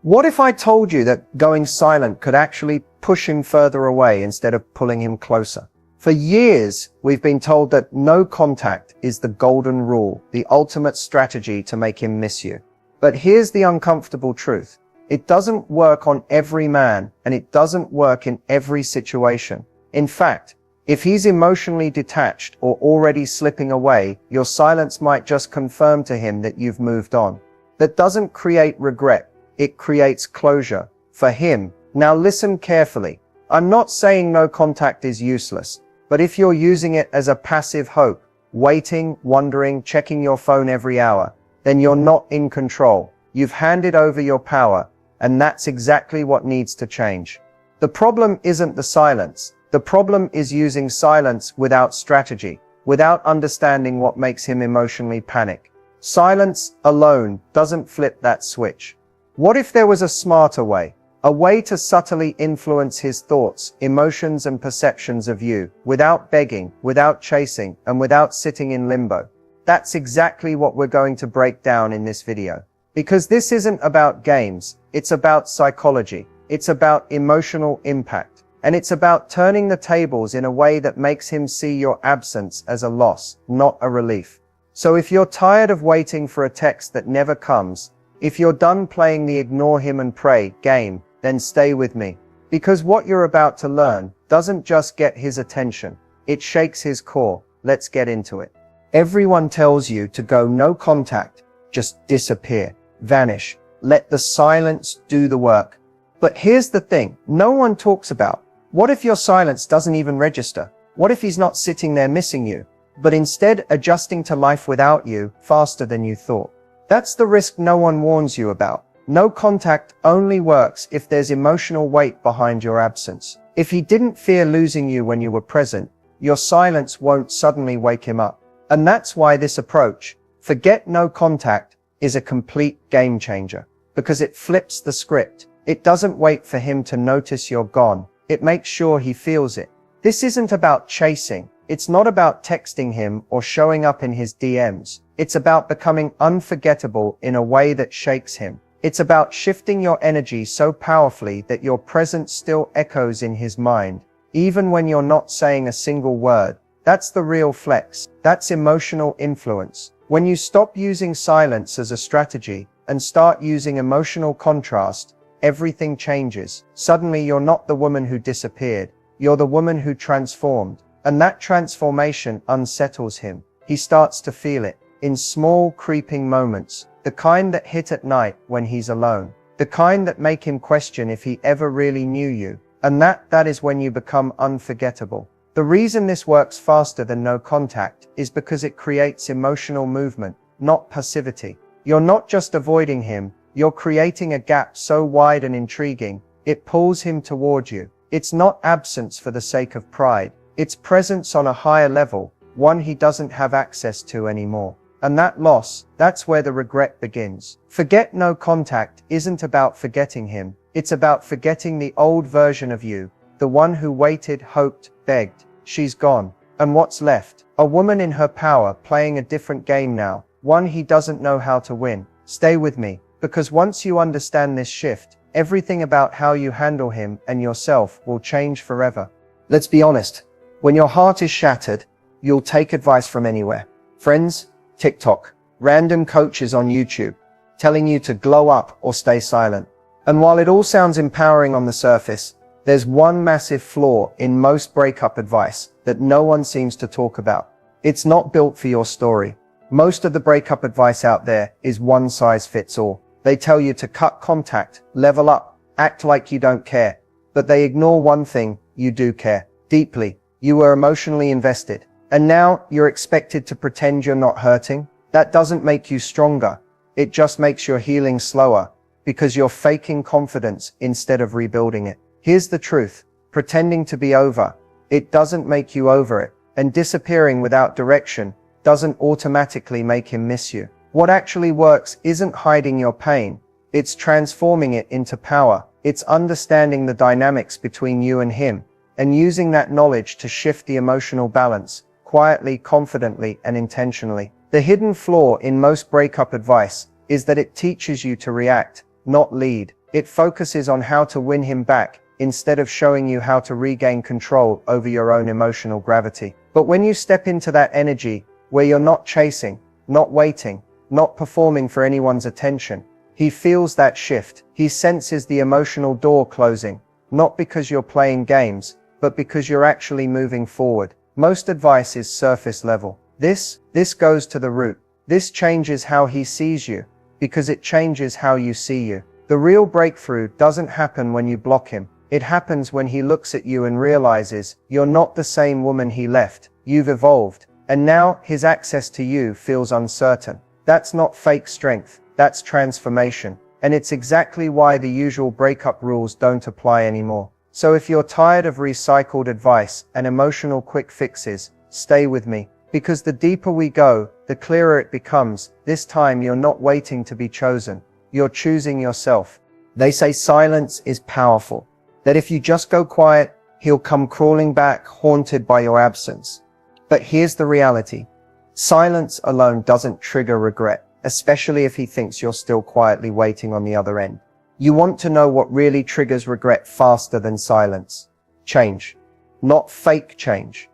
What if I told you that going silent could actually push him further away instead of pulling him closer? For years, we've been told that no contact is the golden rule, the ultimate strategy to make him miss you. But here's the uncomfortable truth. It doesn't work on every man, and it doesn't work in every situation. In fact, if he's emotionally detached or already slipping away, your silence might just confirm to him that you've moved on. That doesn't create regret. It creates closure. For him. Now listen carefully. I'm not saying no contact is useless. But if you're using it as a passive hope, waiting, wondering, checking your phone every hour, then you're not in control. You've handed over your power, and that's exactly what needs to change. The problem isn't the silence. The problem is using silence without strategy, without understanding what makes him emotionally panic. Silence alone doesn't flip that switch. What if there was a smarter way? A way to subtly influence his thoughts, emotions, and perceptions of you, without begging, without chasing, and without sitting in limbo. That's exactly what we're going to break down in this video. Because this isn't about games, it's about psychology, it's about emotional impact, and it's about turning the tables in a way that makes him see your absence as a loss, not a relief. So if you're tired of waiting for a text that never comes, if you're done playing the ignore him and pray game, then stay with me. Because what you're about to learn doesn't just get his attention, it shakes his core. Let's get into it. Everyone tells you to go no contact, just disappear, vanish, let the silence do the work. But here's the thing, no one talks about. What if your silence doesn't even register? What if he's not sitting there missing you, but instead adjusting to life without you faster than you thought? That's the risk no one warns you about. No contact only works if there's emotional weight behind your absence. If he didn't fear losing you when you were present, your silence won't suddenly wake him up. And that's why this approach, forget no contact, is a complete game changer. Because it flips the script. It doesn't wait for him to notice you're gone. It makes sure he feels it. This isn't about chasing. It's not about texting him or showing up in his DMs. It's about becoming unforgettable in a way that shakes him. It's about shifting your energy so powerfully that your presence still echoes in his mind, even when you're not saying a single word. That's the real flex. That's emotional influence. When you stop using silence as a strategy and start using emotional contrast, everything changes. Suddenly you're not the woman who disappeared. You're the woman who transformed. And that transformation unsettles him. He starts to feel it in small creeping moments. The kind that hit at night when he's alone. The kind that make him question if he ever really knew you. And that is when you become unforgettable. The reason this works faster than no contact is because it creates emotional movement, not passivity. You're not just avoiding him, you're creating a gap so wide and intriguing, it pulls him toward you. It's not absence for the sake of pride. It's presence on a higher level, one he doesn't have access to anymore. And that loss, that's where the regret begins. Forget no contact isn't about forgetting him. It's about forgetting the old version of you, the one who waited, hoped, begged. She's gone. And what's left? A woman in her power playing a different game now, one he doesn't know how to win. Stay with me, because once you understand this shift, everything about how you handle him and yourself will change forever. Let's be honest. When your heart is shattered, you'll take advice from anywhere. Friends, TikTok, random coaches on YouTube, telling you to glow up or stay silent. And while it all sounds empowering on the surface, there's one massive flaw in most breakup advice that no one seems to talk about. It's not built for your story. Most of the breakup advice out there is one size fits all. They tell you to cut contact, level up, act like you don't care. But they ignore one thing: you do care. Deeply. You were emotionally invested. And now you're expected to pretend you're not hurting? That doesn't make you stronger. It just makes your healing slower, because you're faking confidence instead of rebuilding it. Here's the truth. Pretending to be over, it doesn't make you over it. And disappearing without direction doesn't automatically make him miss you. What actually works isn't hiding your pain. It's transforming it into power. It's understanding the dynamics between you and him, and using that knowledge to shift the emotional balance, quietly, confidently, and intentionally. The hidden flaw in most breakup advice is that it teaches you to react, not lead. It focuses on how to win him back, instead of showing you how to regain control over your own emotional gravity. But when you step into that energy, where you're not chasing, not waiting, not performing for anyone's attention, he feels that shift. He senses the emotional door closing, not because you're playing games, but because you're actually moving forward. Most advice is surface level. This goes to the root. This changes how he sees you, because it changes how you see you. The real breakthrough doesn't happen when you block him. It happens when he looks at you and realizes you're not the same woman he left. You've evolved, and now his access to you feels uncertain. That's not fake strength, that's transformation. And it's exactly why the usual breakup rules don't apply anymore. So if you're tired of recycled advice and emotional quick fixes, stay with me. Because the deeper we go, the clearer it becomes. This time you're not waiting to be chosen. You're choosing yourself. They say silence is powerful. That if you just go quiet, he'll come crawling back, haunted by your absence. But here's the reality. Silence alone doesn't trigger regret, especially if he thinks you're still quietly waiting on the other end. You want to know what really triggers regret faster than silence. Change. Not fake change.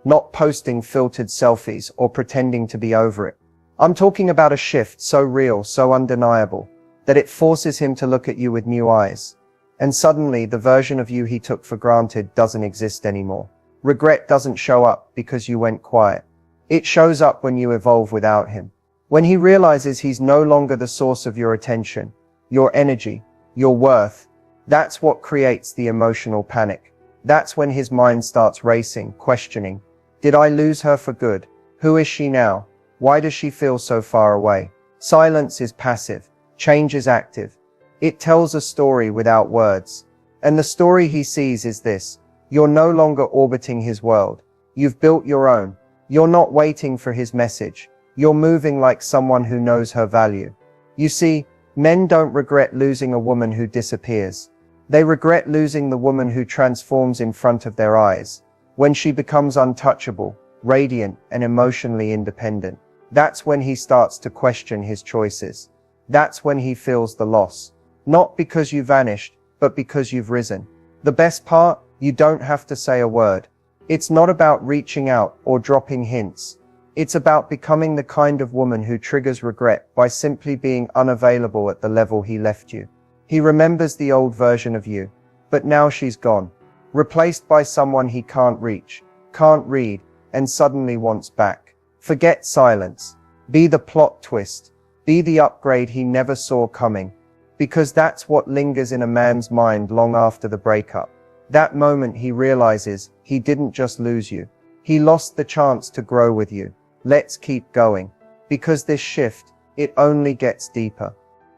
Not posting filtered selfies or pretending to be over it. I'm talking about a shift so real, so undeniable, that it forces him to look at you with new eyes. And suddenly, the version of you he took for granted doesn't exist anymore. Regret doesn't show up because you went quiet. It shows up when you evolve without him. When he realizes he's no longer the source of your attention, your energy, your worth, that's what creates the emotional panic. That's when his mind starts racing, questioning. Did I lose her for good? Who is she now? Why does she feel so far away? Silence is passive. Change is active. It tells a story without words. And the story he sees is this. You're no longer orbiting his world. You've built your own. You're not waiting for his message. You're moving like someone who knows her value. You see, men don't regret losing a woman who disappears. They regret losing the woman who transforms in front of their eyes. When she becomes untouchable, radiant, and emotionally independent. That's when he starts to question his choices. That's when he feels the loss. Not because you vanished, but because you've risen. The best part? You don't have to say a word. It's not about reaching out or dropping hints. It's about becoming the kind of woman who triggers regret by simply being unavailable at the level he left you. He remembers the old version of you, but now she's gone. Replaced by someone he can't reach, can't read, and suddenly wants back. Forget silence. Be the plot twist. Be the upgrade he never saw coming. Because that's what lingers in a man's mind long after the breakup. That moment he realizes he didn't just lose you. He lost the chance to grow with you. Let's keep going. Because this shift, it only gets deeper.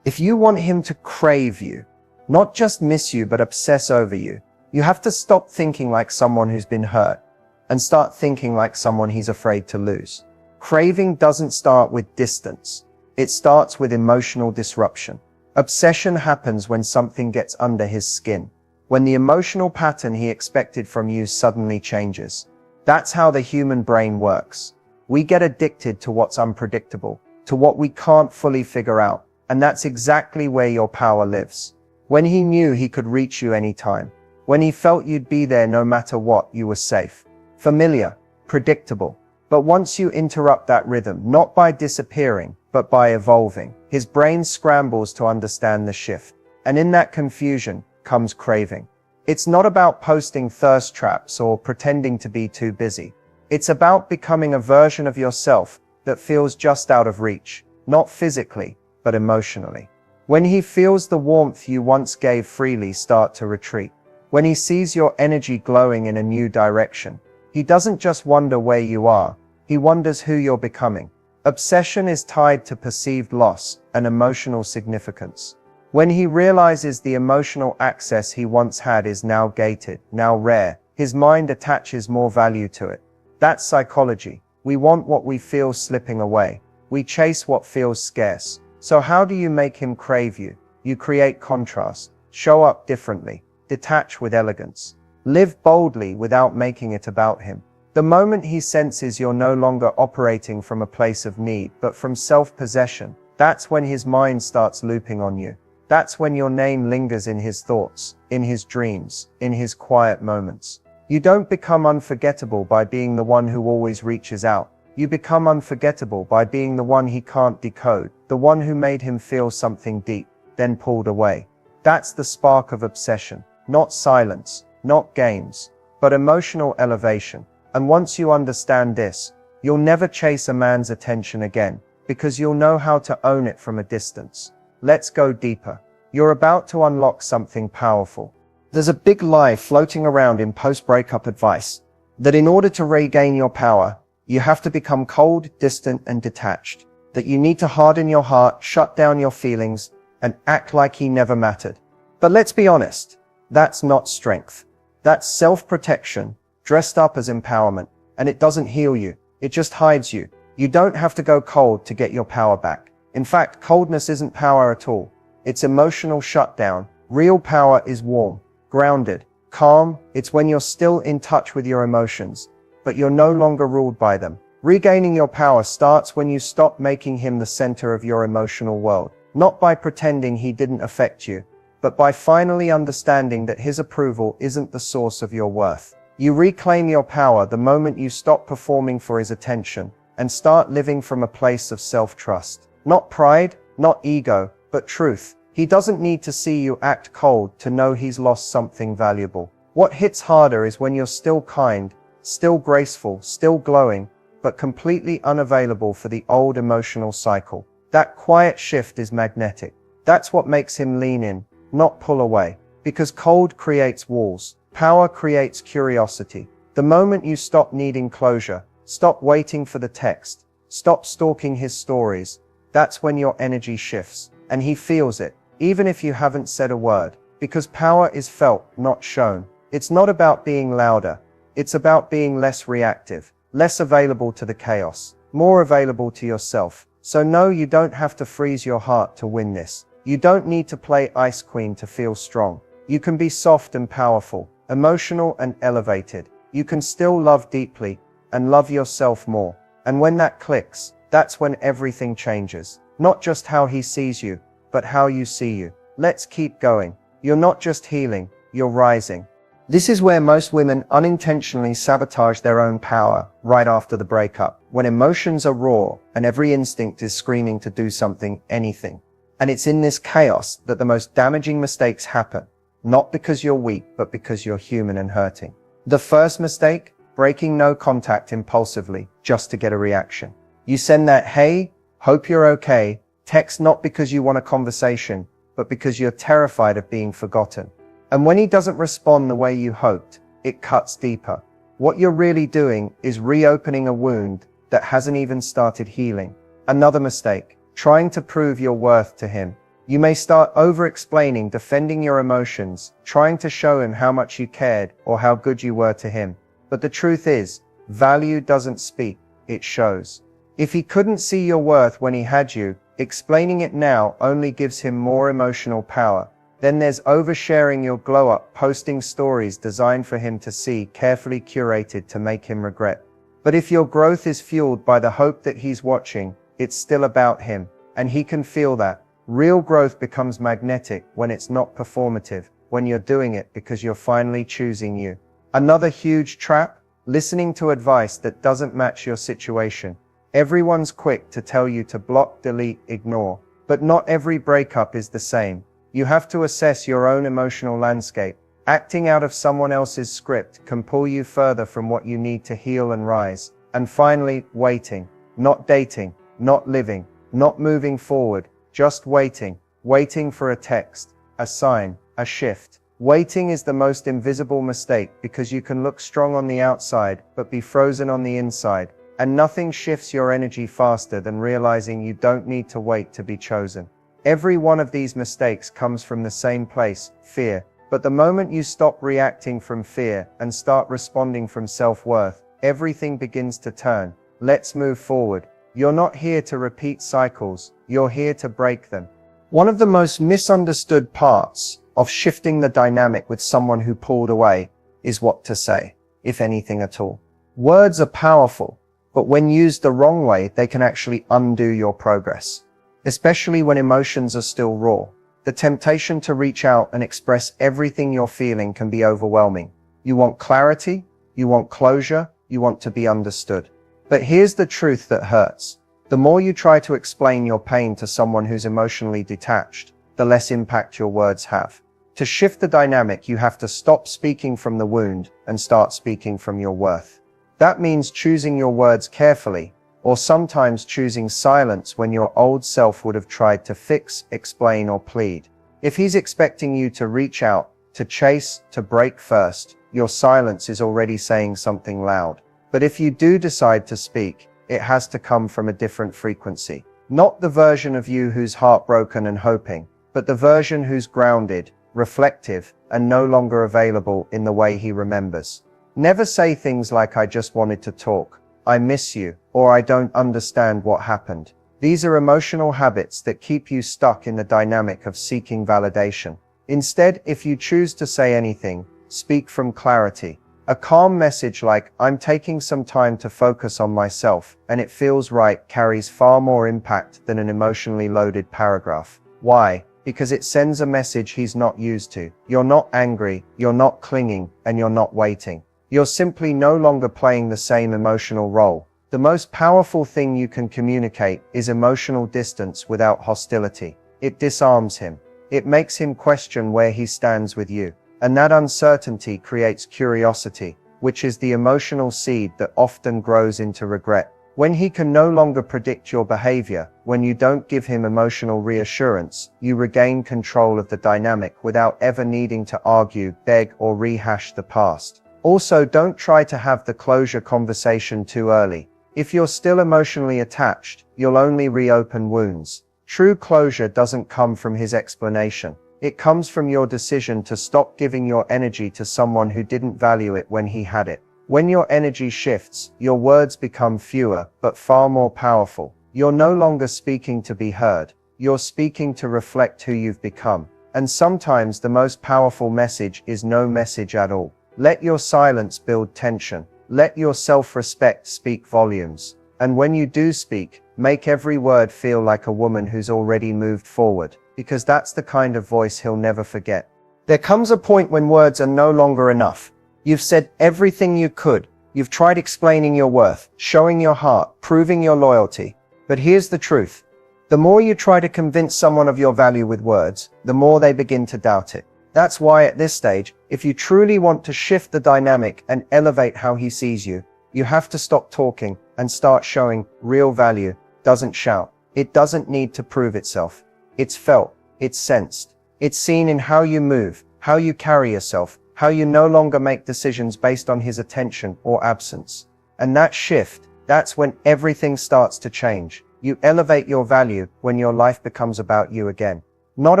If you want him to crave you, not just miss you but obsess over you, you have to stop thinking like someone who's been hurt and start thinking like someone he's afraid to lose. Craving doesn't start with distance. It starts with emotional disruption. Obsession happens when something gets under his skin, when the emotional pattern he expected from you suddenly changes. That's how the human brain works. We get addicted to what's unpredictable, to what we can't fully figure out, and that's exactly where your power lives. When he knew he could reach you anytime, when he felt you'd be there no matter what, you were safe, familiar, predictable. But once you interrupt that rhythm, not by disappearing, but by evolving, his brain scrambles to understand the shift. And in that confusion comes craving. It's not about posting thirst traps or pretending to be too busy. It's about becoming a version of yourself that feels just out of reach, not physically, but emotionally. When he feels the warmth you once gave freely start to retreat, when he sees your energy glowing in a new direction, he doesn't just wonder where you are, he wonders who you're becoming. Obsession is tied to perceived loss and emotional significance. When he realizes the emotional access he once had is now gated, now rare, his mind attaches more value to it. That's psychology. We want what we feel slipping away. We chase what feels scarce. So how do you make him crave you? You create contrast. Show up differently. Detach with elegance. Live boldly without making it about him. The moment he senses you're no longer operating from a place of need, but from self-possession, that's when his mind starts looping on you. That's when your name lingers in his thoughts, in his dreams, in his quiet moments. You don't become unforgettable by being the one who always reaches out. You become unforgettable by being the one he can't decode, the one who made him feel something deep, then pulled away. That's the spark of obsession. Not silence, not games, but emotional elevation. And once you understand this, you'll never chase a man's attention again, because you'll know how to own it from a distance. Let's go deeper. You're about to unlock something powerful. There's a big lie floating around in post-breakup advice, that in order to regain your power, you have to become cold, distant, and detached. That you need to harden your heart, shut down your feelings, and act like he never mattered. But let's be honest, that's not strength. That's self-protection, dressed up as empowerment, and it doesn't heal you. It just hides you. You don't have to go cold to get your power back. In fact, coldness isn't power at all. It's emotional shutdown. Real power is warm, grounded, calm. It's when you're still in touch with your emotions, but you're no longer ruled by them. Regaining your power starts when you stop making him the center of your emotional world. Not by pretending he didn't affect you, but by finally understanding that his approval isn't the source of your worth. You reclaim your power the moment you stop performing for his attention and start living from a place of self-trust. Not pride, not ego, but truth. He doesn't need to see you act cold to know he's lost something valuable. What hits harder is when you're still kind, still graceful, still glowing, but completely unavailable for the old emotional cycle. That quiet shift is magnetic. That's what makes him lean in, not pull away. Because cold creates walls. Power creates curiosity. The moment you stop needing closure, stop waiting for the text, stop stalking his stories, that's when your energy shifts. And he feels it, even if you haven't said a word. Because power is felt, not shown. It's not about being louder. It's about being less reactive, less available to the chaos, more available to yourself. So no, you don't have to freeze your heart to win this. You don't need to play Ice Queen to feel strong. You can be soft and powerful, emotional and elevated. You can still love deeply and love yourself more. And when that clicks, that's when everything changes. Not just how he sees you, but how you see you. Let's keep going. You're not just healing, you're rising. This is where most women unintentionally sabotage their own power right after the breakup, when emotions are raw and every instinct is screaming to do something, anything. And it's in this chaos that the most damaging mistakes happen, not because you're weak, but because you're human and hurting. The first mistake, breaking no contact impulsively just to get a reaction. You send that, "Hey, hope you're okay," text not because you want a conversation, but because you're terrified of being forgotten. And when he doesn't respond the way you hoped, it cuts deeper. What you're really doing is reopening a wound that hasn't even started healing. Another mistake, trying to prove your worth to him. You may start over-explaining, defending your emotions, trying to show him how much you cared or how good you were to him. But the truth is, value doesn't speak, it shows. If he couldn't see your worth when he had you, explaining it now only gives him more emotional power. Then there's oversharing your glow-up, posting stories designed for him to see, carefully curated to make him regret. But if your growth is fueled by the hope that he's watching, it's still about him, and he can feel that. Real growth becomes magnetic when it's not performative, when you're doing it because you're finally choosing you. Another huge trap, listening to advice that doesn't match your situation. Everyone's quick to tell you to block, delete, ignore, but not every breakup is the same. You have to assess your own emotional landscape. Acting out of someone else's script can pull you further from what you need to heal and rise. And finally, waiting. Not dating, not living, not moving forward, just waiting. Waiting for a text, a sign, a shift. Waiting is the most invisible mistake because you can look strong on the outside, but be frozen on the inside. And nothing shifts your energy faster than realizing you don't need to wait to be chosen. Every one of these mistakes comes from the same place, fear. But the moment you stop reacting from fear and start responding from self-worth, everything begins to turn. Let's move forward. You're not here to repeat cycles, you're here to break them. One of the most misunderstood parts of shifting the dynamic with someone who pulled away is what to say, if anything at all. Words are powerful, but when used the wrong way, they can actually undo your progress. Especially when emotions are still raw. The temptation to reach out and express everything you're feeling can be overwhelming. You want clarity, you want closure, you want to be understood. But here's the truth that hurts. The more you try to explain your pain to someone who's emotionally detached, the less impact your words have. To shift the dynamic, you have to stop speaking from the wound and start speaking from your worth. That means choosing your words carefully, or sometimes choosing silence when your old self would have tried to fix, explain, or plead. If he's expecting you to reach out, to chase, to break first, your silence is already saying something loud. But if you do decide to speak, it has to come from a different frequency. Not the version of you who's heartbroken and hoping, but the version who's grounded, reflective, and no longer available in the way he remembers. Never say things like "I just wanted to talk," "I miss you," or "I don't understand what happened." These are emotional habits that keep you stuck in the dynamic of seeking validation. Instead, if you choose to say anything, speak from clarity. A calm message like "I'm taking some time to focus on myself, and it feels right" carries far more impact than an emotionally loaded paragraph. Why? Because it sends a message he's not used to. You're not angry, you're not clinging, and you're not waiting. You're simply no longer playing the same emotional role. The most powerful thing you can communicate is emotional distance without hostility. It disarms him. It makes him question where he stands with you. And that uncertainty creates curiosity, which is the emotional seed that often grows into regret. When he can no longer predict your behavior, when you don't give him emotional reassurance, you regain control of the dynamic without ever needing to argue, beg, or rehash the past. Also, don't try to have the closure conversation too early. If you're still emotionally attached, you'll only reopen wounds. True closure doesn't come from his explanation. It comes from your decision to stop giving your energy to someone who didn't value it when he had it. When your energy shifts, your words become fewer, but far more powerful. You're no longer speaking to be heard. You're speaking to reflect who you've become. And sometimes the most powerful message is no message at all. Let your silence build tension. Let your self-respect speak volumes. And when you do speak, make every word feel like a woman who's already moved forward, because that's the kind of voice he'll never forget. There comes a point when words are no longer enough. You've said everything you could. You've tried explaining your worth, showing your heart, proving your loyalty. But here's the truth. The more you try to convince someone of your value with words, the more they begin to doubt it. That's why at this stage, if you truly want to shift the dynamic and elevate how he sees you, you have to stop talking and start showing. Real value doesn't shout. It doesn't need to prove itself. It's felt. It's sensed. It's seen in how you move, how you carry yourself, how you no longer make decisions based on his attention or absence. And that shift, that's when everything starts to change. You elevate your value when your life becomes about you again. Not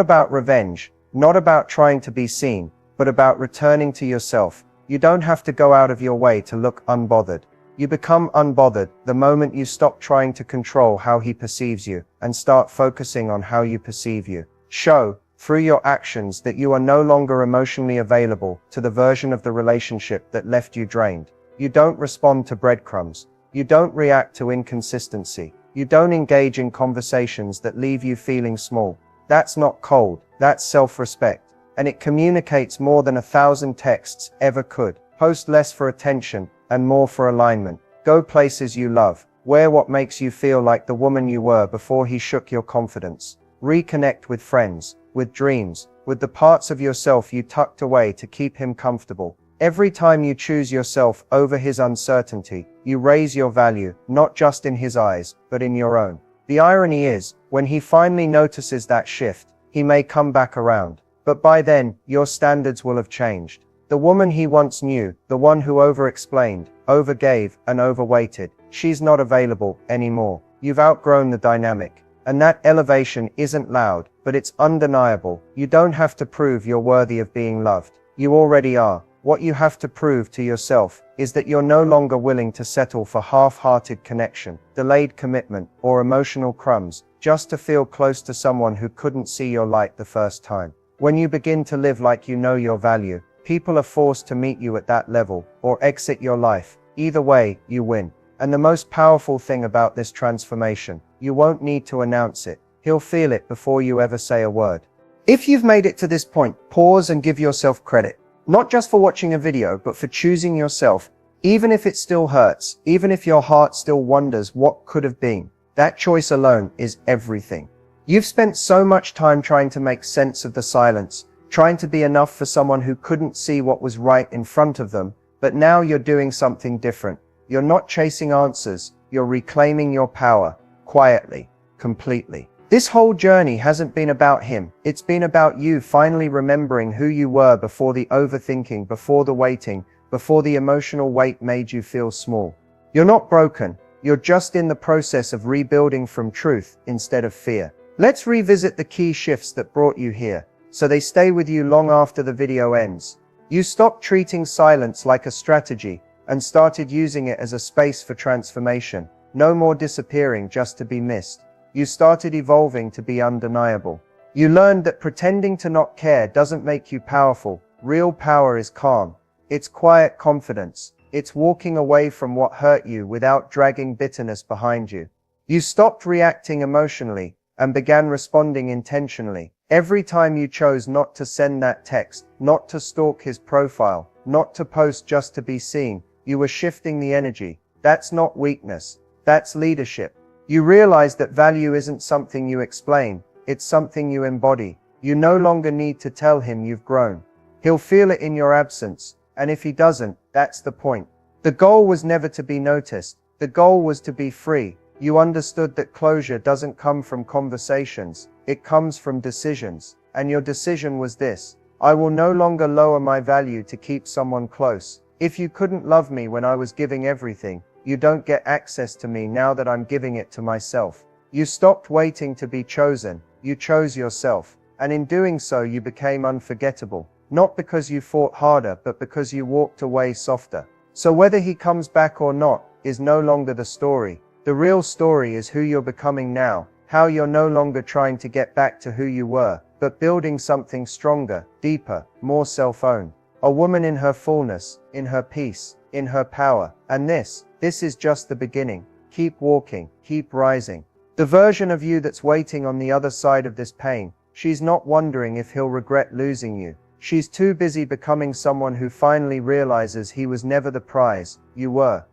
about revenge, not about trying to be seen, but about returning to yourself. You don't have to go out of your way to look unbothered. You become unbothered the moment you stop trying to control how he perceives you and start focusing on how you perceive you. Show, through your actions, that you are no longer emotionally available to the version of the relationship that left you drained. You don't respond to breadcrumbs. You don't react to inconsistency. You don't engage in conversations that leave you feeling small. That's not cold, that's self-respect. And it communicates more than 1,000 texts ever could. Post less for attention and more for alignment. Go places you love. Wear what makes you feel like the woman you were before he shook your confidence. Reconnect with friends, with dreams, with the parts of yourself you tucked away to keep him comfortable. Every time you choose yourself over his uncertainty, you raise your value, not just in his eyes, but in your own. The irony is, when he finally notices that shift, he may come back around. But by then, your standards will have changed. The woman he once knew, the one who over-explained, overgave, and overweighted, she's not available anymore. You've outgrown the dynamic. And that elevation isn't loud, but it's undeniable. You don't have to prove you're worthy of being loved. You already are. What you have to prove to yourself is that you're no longer willing to settle for half-hearted connection, delayed commitment, or emotional crumbs, just to feel close to someone who couldn't see your light the first time. When you begin to live like you know your value, people are forced to meet you at that level, or exit your life. Either way, you win. And the most powerful thing about this transformation, you won't need to announce it. He'll feel it before you ever say a word. If you've made it to this point, pause and give yourself credit. Not just for watching a video, but for choosing yourself. Even if it still hurts, even if your heart still wonders what could have been, that choice alone is everything. You've spent so much time trying to make sense of the silence, trying to be enough for someone who couldn't see what was right in front of them, but now you're doing something different. You're not chasing answers, you're reclaiming your power, quietly, completely. This whole journey hasn't been about him, it's been about you finally remembering who you were before the overthinking, before the waiting, before the emotional weight made you feel small. You're not broken, you're just in the process of rebuilding from truth instead of fear. Let's revisit the key shifts that brought you here, so they stay with you long after the video ends. You stopped treating silence like a strategy and started using it as a space for transformation. No more disappearing just to be missed. You started evolving to be undeniable. You learned that pretending to not care doesn't make you powerful. Real power is calm. It's quiet confidence. It's walking away from what hurt you without dragging bitterness behind you. You stopped reacting emotionally and began responding intentionally. Every time you chose not to send that text, not to stalk his profile, not to post just to be seen, you were shifting the energy. That's not weakness. That's leadership. You realized that value isn't something you explain. It's something you embody. You no longer need to tell him you've grown. He'll feel it in your absence. And if he doesn't, that's the point. The goal was never to be noticed. The goal was to be free. You understood that closure doesn't come from conversations. It comes from decisions. And your decision was this: I will no longer lower my value to keep someone close. If you couldn't love me when I was giving everything, you don't get access to me now that I'm giving it to myself. You stopped waiting to be chosen. You chose yourself. And in doing so, you became unforgettable. Not because you fought harder, but because you walked away softer. So whether he comes back or not is no longer the story. The real story is who you're becoming now, how you're no longer trying to get back to who you were, but building something stronger, deeper, more self-owned. A woman in her fullness, in her peace, in her power. And this is just the beginning. Keep walking, keep rising. The version of you that's waiting on the other side of this pain, she's not wondering if he'll regret losing you. She's too busy becoming someone who finally realizes he was never the prize, you were.